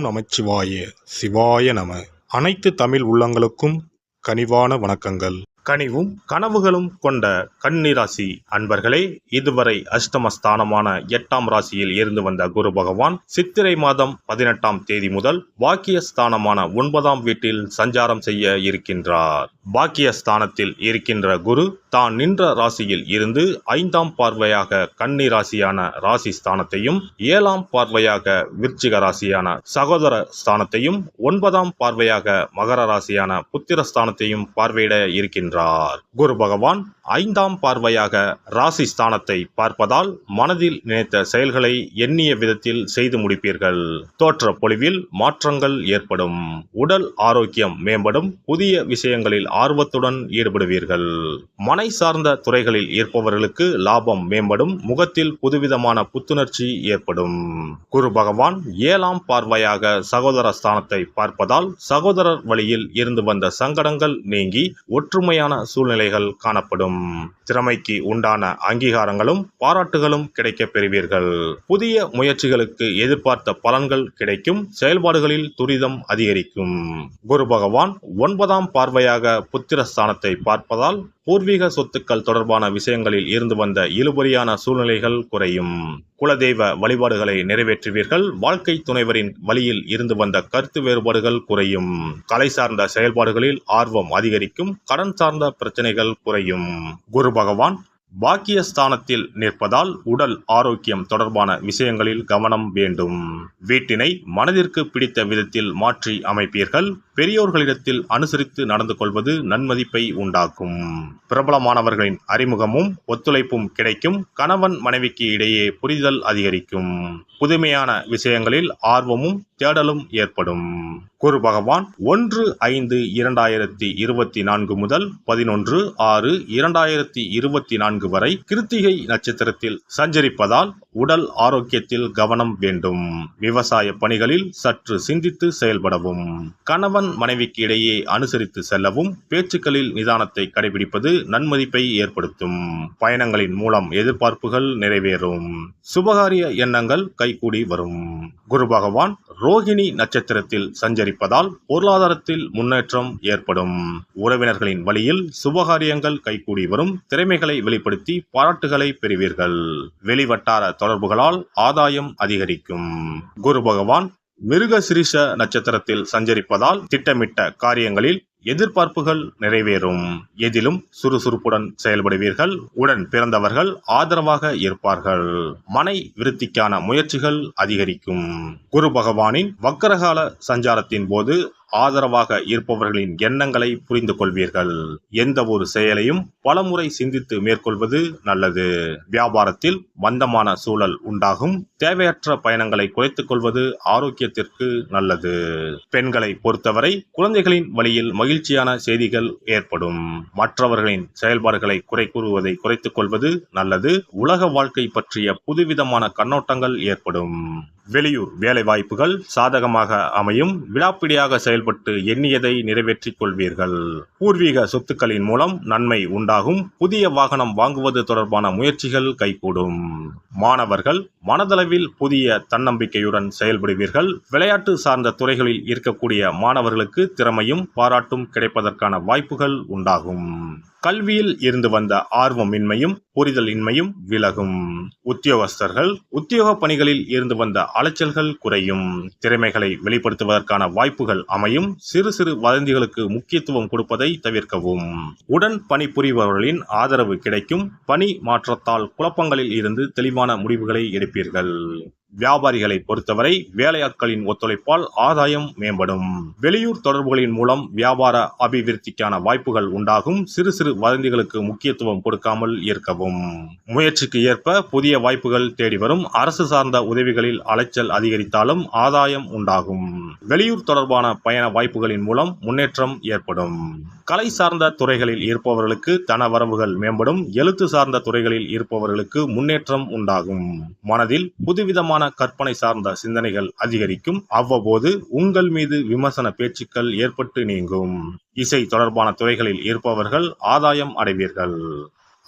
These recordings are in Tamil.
நமச்சிவாய சிவாய நம. அனைத்து தமிழ் உள்ளங்களுக்கும் கனிவான வணக்கங்கள். கனிவும் கனவுகளும் கொண்ட கன்னி ராசி அன்பர்களே, இதுவரை அஷ்டமஸ்தானமான 8ஆம் ராசியில் இருந்து வந்த குரு பகவான் சித்திரை மாதம் 18ஆம் தேதி முதல் பாக்கியஸ்தானமான 9ஆம் வீட்டில் சஞ்சாரம் செய்ய இருக்கின்றார். பாக்கியஸ்தானத்தில் இருக்கின்ற குரு தான் நின்ற ராசியில் இருந்து 5ஆம் பார்வையாக கன்னி ராசியான ராசி ஸ்தானத்தையும், 7ஆம் பார்வையாக விருச்சிக ராசியான சகோதர ஸ்தானத்தையும், 9ஆம் பார்வையாக மகர ராசியான புத்திரஸ்தானத்தையும் பார்வையிட இருக்கின்றார். குரு பகவான் 5ஆம் பார்வையாக ராசி ஸ்தானத்தை பார்ப்பதால் மனதில் நினைத்த செயல்களை எண்ணிய விதத்தில் செய்து முடிப்பீர்கள். தோற்ற பொலிவில் மாற்றங்கள் ஏற்படும். உடல் ஆரோக்கியம் மேம்படும். புதிய விஷயங்களில் ஆர்வத்துடன் ஈடுபடுவீர்கள். மனை சார்ந்த துறைகளில் இருப்பவர்களுக்கு லாபம் மேம்படும். முகத்தில் புதுவிதமான புத்துணர்ச்சி ஏற்படும். குரு பகவான் 7ஆம் பார்வையாக சகோதர ஸ்தானத்தை பார்ப்பதால் சகோதரர் வழியில் இருந்து வந்த சங்கடங்கள் நீங்கி ஒற்றுமையான சூழ்நிலைகள் காணப்படும். திறமைக்கு உண்டான அங்கீகாரங்களும் பாராட்டுகளும் கிடைக்கப் பெறுவீர்கள். புதிய முயற்சிகளுக்கு எதிர்பார்த்த பலன்கள் கிடைக்கும். செயல்பாடுகளில் துரிதம் அதிகரிக்கும். குரு பகவான் 9ஆம் பார்வையாக புத்திரஸ்தானத்தை பார்ப்பதால் பூர்வீக சொத்துக்கள் தொடர்பான விஷயங்களில் இருந்து வந்த இழுபறியான சூழ்நிலைகள் குறையும். குலதெய்வ வழிபாடுகளை நிறைவேற்றுவீர்கள். வாழ்க்கை துணைவரின் வழியில் இருந்து வந்த கருத்து வேறுபாடுகள் குறையும். கலை சார்ந்த செயல்பாடுகளில் ஆர்வம் அதிகரிக்கும். கடன் சார்ந்த பிரச்சனைகள் குறையும். குரு பகவான் பாக்கியஸ்தானத்தில் நிற்பதால் உடல் ஆரோக்கியம் தொடர்பான விஷயங்களில் கவனம் வேண்டும். வீட்டினை மனதிற்கு பிடித்த விதத்தில் மாற்றி அமைப்பீர்கள். பெரியோர்களிடத்தில் அனுசரித்து நடந்து கொள்வது நன்மதிப்பை உண்டாக்கும். பிரபலமானவர்களின் அறிமுகமும் ஒத்துழைப்பும் கிடைக்கும். கணவன் மனைவிக்கு இடையே புரிதல் அதிகரிக்கும். புதுமையான விஷயங்களில் ஆர்வமும் தேடலும் ஏற்படும். குரு பகவான் 1/5/2024 முதல் 11/6/2024 வரை கிருத்திகை நட்சத்திரத்தில் சஞ்சரிப்பதால் உடல் ஆரோக்கியத்தில் கவனம் வேண்டும். விவசாய பணிகளில் சற்று சிந்தித்து செயல்படவும். கணவன் மனைவிக்கு இடையே அனுசரித்து செல்லவும். பேச்சுக்களில் நிதானத்தை கடைபிடிப்பது நன்மதிப்பை ஏற்படுத்தும். பயணங்களின் மூலம் எதிர்பார்ப்புகள் நிறைவேறும். சுபகாரிய எண்ணங்கள் கைகூடி வரும். குரு பகவான் ரோகிணி நட்சத்திரத்தில் சஞ்சரிப்பதால் பொருளாதாரத்தில் முன்னேற்றம் ஏற்படும். உறவினர்களின் வழியில் சுபகாரியங்கள் கைகூடி வரும். திறமைகளை வெளிப்படுத்தி பாராட்டுகளை பெறுவீர்கள். வெளிவட்டார தொடர்புகளால் ஆதாயம் அதிகரிக்கும். குரு பகவான் மிருகசிரிஷ நட்சத்திரத்தில் சஞ்சரிப்பதால் திட்டமிட்ட காரியங்களில் எதிர்பார்ப்புகள் நிறைவேறும். எதிலும் சுறுசுறுப்புடன் செயல்படுவீர்கள். உடன் பிறந்தவர்கள் ஆதரவாக இருப்பார்கள். மனை விருத்திக்கான முயற்சிகள் அதிகரிக்கும். குரு பகவானின் வக்கரகால சஞ்சாரத்தின் போது ஆதரவாக இருப்பவர்களின் எண்ணங்களை புரிந்து கொள்வீர்கள். எந்த ஒரு செயலையும் பலமுறை சிந்தித்து மேற்கொள்வது நல்லது. வியாபாரத்தில் மந்தமான சூழல் உண்டாகும். தேவையற்ற பயணங்களை குறைத்துக் கொள்வது ஆரோக்கியத்திற்கு நல்லது. பெண்களை பொறுத்தவரை குழந்தைகளின் வழியில் மகிழ்ச்சியான செய்திகள் ஏற்படும். மற்றவர்களின் செயல்பாடுகளை குறை கூறுவதை குறைத்துக் கொள்வது நல்லது. உலக வாழ்க்கை பற்றிய புதுவிதமான கண்ணோட்டங்கள் ஏற்படும். வெளியூர் வேலை வாய்ப்புகள் சாதகமாக அமையும். விடாப்பிடியாக செயல்பட்டு எண்ணியதை நிறைவேற்றிக் கொள்வீர்கள். பூர்வீக சொத்துக்களின் மூலம் நன்மை உண்டாகும். புதிய வாகனம் வாங்குவது தொடர்பான முயற்சிகள் கைகூடும். மாணவர்கள் மனதளவில் புதிய தன்னம்பிக்கையுடன் செயல்படுவீர்கள். விளையாட்டு சார்ந்த துறைகளில் இருக்கக்கூடிய மாணவர்களுக்கு திறமையும் பாராட்டும் கிடைப்பதற்கான வாய்ப்புகள் உண்டாகும். கல்வியில் இருந்து வந்த ஆர்வமின்மையும் புரிதல் இன்மையும் விலகும். உத்தியோகஸ்தர்கள் உத்தியோக பணிகளில் இருந்து வந்த அலைச்சல்கள் குறையும். திறமைகளை வெளிப்படுத்துவதற்கான வாய்ப்புகள் அமையும். சிறு சிறு வதந்திகளுக்கு முக்கியத்துவம் கொடுப்பதை தவிர்க்கவும். உடன் பணிபுரிபவர்களின் ஆதரவு கிடைக்கும். பணி மாற்றத்தால் குழப்பங்களில் இருந்து தெளிவான முடிவுகளை எடுப்பீர்கள். வியாபாரிகளை பொறுத்தவரை வேலையாட்களின் ஒத்துழைப்பால் ஆதாயம் மேம்படும். வெளியூர் தொடர்புகளின் மூலம் வியாபார அபிவிருத்திக்கான வாய்ப்புகள் உண்டாகும். சிறு சிறு வதந்திகளுக்கு முக்கியத்துவம் கொடுக்காமல் இருக்கவும். முயற்சிக்கு ஏற்ப புதிய வாய்ப்புகள் தேடி வரும். அரசு சார்ந்த உதவிகளில் அலைச்சல் அதிகரித்தாலும் ஆதாயம் உண்டாகும். வெளியூர் தொடர்பான பயண வாய்ப்புகளின் மூலம் முன்னேற்றம் ஏற்படும். கலை சார்ந்த துறைகளில் இருப்பவர்களுக்கு தன வரவுகள் மேம்படும். எழுத்து சார்ந்த துறைகளில் இருப்பவர்களுக்கு முன்னேற்றம் உண்டாகும். மனதில் புதுவிதமான கற்பனை சார்ந்த சிந்தனைகள் அதிகரிக்கும். அவ்வப்போது உங்கள் மீது விமர்சன பேச்சுக்கள் ஏற்பட்டு நீங்கும். இசை தொடர்பான துறைகளில் இருப்பவர்கள் ஆதாயம் அடைவீர்கள்.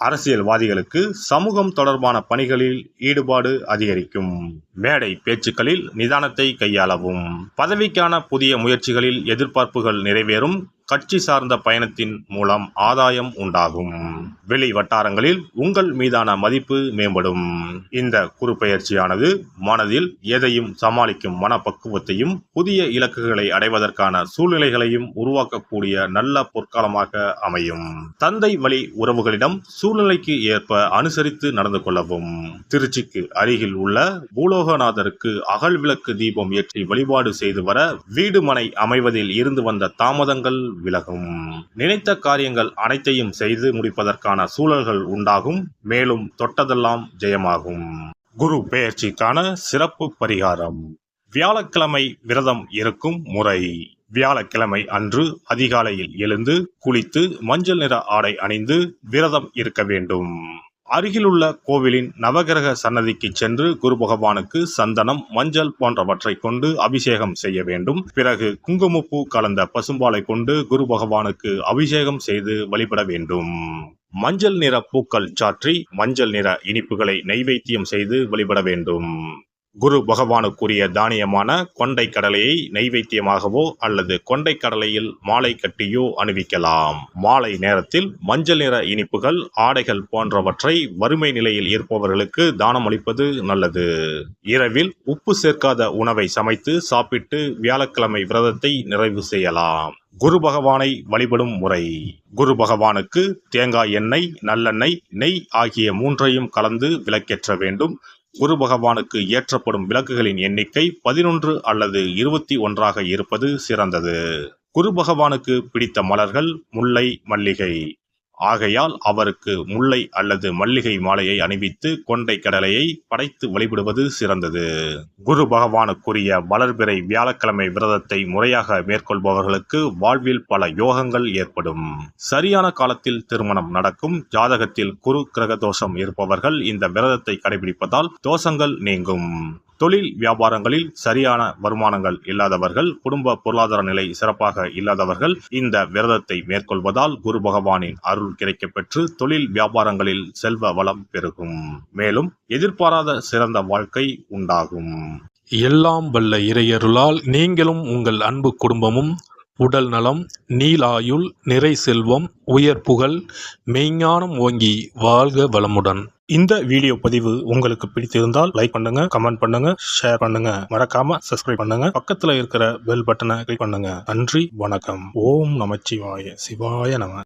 அரசியல்வாதிகளுக்கு சமூகம் தொடர்பான பணிகளில் ஈடுபாடு அதிகரிக்கும். மேடை பேச்சுக்களில் நிதானத்தை கையாளவும். பதவிக்கான புதிய முயற்சிகளில் எதிர்பார்ப்புகள் நிறைவேறும். கட்சி சார்ந்த பயணத்தின் மூலம் ஆதாயம் உண்டாகும். வெளி வட்டாரங்களில் உங்கள் மீதான மதிப்பு மேம்படும். இந்த குரு பெயர்ச்சியானது மனதில் எதையும் சமாளிக்கும் மனப்பக்குவத்தையும் புதிய இலக்குகளை அடைவதற்கான சூழ்நிலைகளையும் உருவாக்கக்கூடிய நல்ல பொற்காலமாக அமையும். தந்தை வழி உறவுகளிடம் சூழ்நிலைக்கு ஏற்ப அனுசரித்து நடந்து கொள்ளவும். திருச்சிக்கு அருகில் உள்ள பூலோகநாதருக்கு அகல் விளக்கு தீபம் ஏற்றி வழிபாடு செய்து வர வீடு மனை அமைவதில் இருந்து வந்த தாமதங்கள் விலகும். நினைத்த காரியங்கள் அனைத்தையும் செய்து முடிப்பதற்கான சூழல்கள் உண்டாகும். மேலும் தொட்டதெல்லாம் ஜெயமாகும். குரு பெயர்ச்சிக்கான சிறப்பு பரிகாரம். வியாழக்கிழமை விரதம் இருக்கும் முறை. வியாழக்கிழமை அன்று அதிகாலையில் எழுந்து குளித்து மஞ்சள் நிற ஆடை அணிந்து விரதம் இருக்க வேண்டும். அருகிலுள்ள கோவிலின் நவகிரக சன்னதிக்கு சென்று குரு பகவானுக்கு சந்தனம், மஞ்சள் போன்றவற்றை கொண்டு அபிஷேகம் செய்ய வேண்டும். பிறகு குங்குமப்பூ கலந்த பசும்பாலை கொண்டு குரு பகவானுக்கு அபிஷேகம் செய்து வழிபட வேண்டும். மஞ்சள் நிற பூக்கள் சாற்றி மஞ்சள் நிற இனிப்புகளை நைவேத்தியம் செய்து வழிபட வேண்டும். குரு பகவானுக்குரிய தானியமான கொண்டை கடலையை நைவேத்தியமாகவோ அல்லது கொண்டை கடலையில் மாலை கட்டியோ அணிவிக்கலாம். மாலை நேரத்தில் மஞ்சள் நிற இனிப்புகள், ஆடைகள் போன்றவற்றை வறுமை நிலையில் இருப்பவர்களுக்கு தானம் அளிப்பது நல்லது. இரவில் உப்பு சேர்க்காத உணவை சமைத்து சாப்பிட்டு வியாழக்கிழமை விரதத்தை நிறைவு செய்யலாம். குரு பகவானை வழிபடும் முறை. குரு பகவானுக்கு தேங்காய் எண்ணெய், நல்லெண்ணெய், நெய் ஆகிய மூன்றையும் கலந்து விளக்கேற்ற வேண்டும். குரு பகவானுக்கு ஏற்றப்படும் விளக்குகளின் எண்ணிக்கை 11 அல்லது 21 இருப்பது சிறந்தது. குரு பகவானுக்கு பிடித்த மலர்கள் முல்லை, மல்லிகை. ஆகையால் அவருக்கு முல்லை அல்லது மல்லிகை மாலையை அணிவித்து கொண்டை கடலையை படைத்து வழிபடுவது சிறந்தது. குரு பகவானுக்குரிய வளர்பிறை வியாழக்கிழமை விரதத்தை முறையாக மேற்கொள்பவர்களுக்கு வாழ்வில் பல யோகங்கள் ஏற்படும். சரியான காலத்தில் திருமணம் நடக்கும். ஜாதகத்தில் குரு கிரக தோஷம் இருப்பவர்கள் இந்த விரதத்தை கடைபிடிப்பதால் தோஷங்கள் நீங்கும். தொழில் வியாபாரங்களில் சரியான வருமானங்கள் இல்லாதவர்கள், குடும்ப பொருளாதார நிலை சிறப்பாக இல்லாதவர்கள் இந்த விரதத்தை மேற்கொள்வதால் குரு பகவானின் அருள் கிடைக்கப்பெற்று தொழில் வியாபாரங்களில் செல்வ வளம் பெருகும். மேலும் எதிர்பாராத சிறந்த வாழ்க்கை உண்டாகும். எல்லாம் வல்ல இறையருளால் நீங்களும் உங்கள் அன்பு குடும்பமும் உடல் நலம், நீலாயுள், நிறை செல்வம், உயர் புகழ், மெய்ஞானம் ஓங்கி வாழ்க வளமுடன். இந்த வீடியோ பதிவு உங்களுக்கு பிடித்திருந்தால் லைக் பண்ணுங்க, கமெண்ட் பண்ணுங்க, ஷேர் பண்ணுங்க. மறக்காம சப்ஸ்கிரைப் பண்ணுங்க. பக்கத்துல இருக்கிற பெல் பட்டனை கிளிக் பண்ணுங்க. நன்றி, வணக்கம். ஓம் நமச்சிவாய. சிவாய நம.